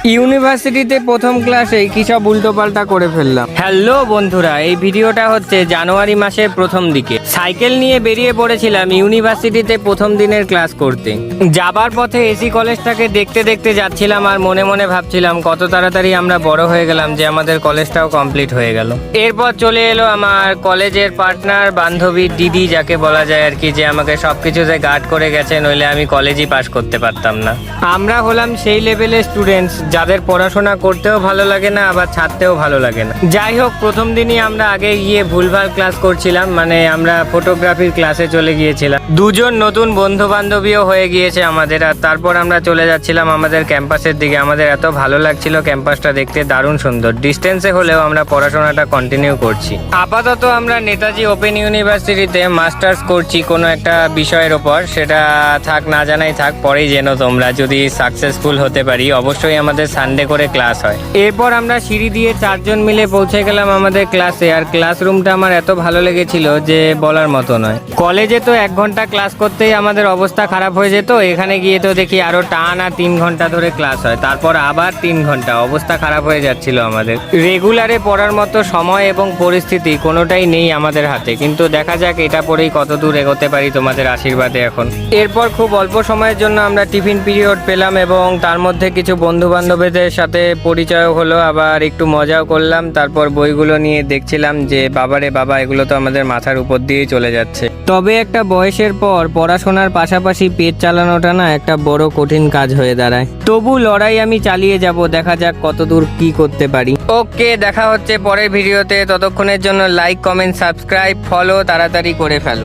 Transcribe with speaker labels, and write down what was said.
Speaker 1: ইউনিভার্সিটিতে প্রথম ক্লাসে কি সব উল্টোপাল্টা করে ফেললাম। হ্যালো বন্ধুরা, এই ভিডিওটা হচ্ছে জানুয়ারি মাসের প্রথম দিকে সাইকেল নিয়ে বেরিয়ে পড়েছিলাম ইউনিভার্সিটিতে প্রথম দিনের ক্লাস করতে। যাবার পথে এসি কলেজটাকে দেখতে দেখতে যাচ্ছিলাম আর মনে মনে ভাবছিলাম কত তাড়াতাড়ি আমরা বড় হয়ে গেলাম যে আমাদের কলেজটাও কমপ্লিট হয়ে গেল। এরপর চলে এলো আমার কলেজের পার্টনার, বান্ধবী, দিদি যাকে বলা যায় আর কি, যে আমাকে সবকিছুতে গার্ড করে গেছে, নইলে আমি কলেজই পাস করতে পারতাম না। আমরা হলাম সেই লেভেলের স্টুডেন্টস যাদের পড়াশোনা করতেও ভালো লাগে না আবার ছাড়তেও ভালো লাগে না। যাই হোক, প্রথম দিনই আমরা আগে গিয়ে ভুলভাল ক্লাস করছিলাম, মানে আমরা ফটোগ্রাফির ক্লাসে চলে গিয়েছিলাম। দুজন নতুন বন্ধু বান্ধবীও হয়ে গিয়েছে আমাদের। আর তারপর আমরা চলে যাচ্ছিলাম আমাদের ক্যাম্পাসের দিকে। আমাদের এত ভালো লাগছিল ক্যাম্পাসটা দেখতে, দারুণ সুন্দর। ডিস্টেন্সে হলেও আমরা পড়াশোনাটা কন্টিনিউ করছি। আপাতত আমরা নেতাজি ওপেন ইউনিভার্সিটিতে মাস্টার্স করছি কোনো একটা বিষয়ের ওপর। সেটা থাক না জানাই থাক, পরেই জেনো তোমরা। যদি সাকসেসফুল হতে পারি অবশ্যই আমাদের সানডে করে ক্লাস হয়। এরপর আমরা সিঁড়ি দিয়ে চারজন মিলে পৌঁছে গেলাম আমাদের ক্লাসে। আর ক্লাসরুমটা আমার এত ভালো লেগেছিল যে বলার মতো নয়। কলেজে তো 1 ঘন্টা ক্লাস করতেই আমাদের অবস্থা খারাপ হয়ে যেত, এখানে গিয়ে তো দেখি আরো টানা 3 ঘন্টা ধরে ক্লাস হয়, তারপর আবার 3 ঘন্টা। অবস্থা খারাপ হয়ে যাচ্ছিল আমাদের। রেগুলারে পড়ার মতো সময় এবং পরিস্থিতি কোনোটাই নেই আমাদের হাতে, কিন্তু দেখা যাক এটা পড়েই কত দূর এগোতে পারি তোমাদের আশীর্বাদে এখন। এরপর খুব অল্প সময়ের জন্য আমরা টিফিন পিরিয়ড পেলাম এবং তার মধ্যে কিছু বন্ধু বান্ধবীদের সাথে পরিচয় হলো, আবার একটু মজাও করলাম। তারপর বইগুলো নিয়ে দেখছিলাম যে বাবারে বাবা, এগুলো তো আমাদের মাথার উপর দিয়েই চলে যাচ্ছে। তবে একটা বয়সের পর পড়াশোনার পাশাপাশি পেট চালানোটা না একটা বড় কঠিন কাজ হয়ে দাঁড়ায়। তবু লড়াই আমি চালিয়ে যাব, দেখা যাক কতদূর কি করতে পারি। ওকে, দেখা হচ্ছে পরের ভিডিওতে। ততক্ষণের জন্য লাইক, কমেন্ট, সাবস্ক্রাইব, ফলো তাড়াতাড়ি করে ফেলো।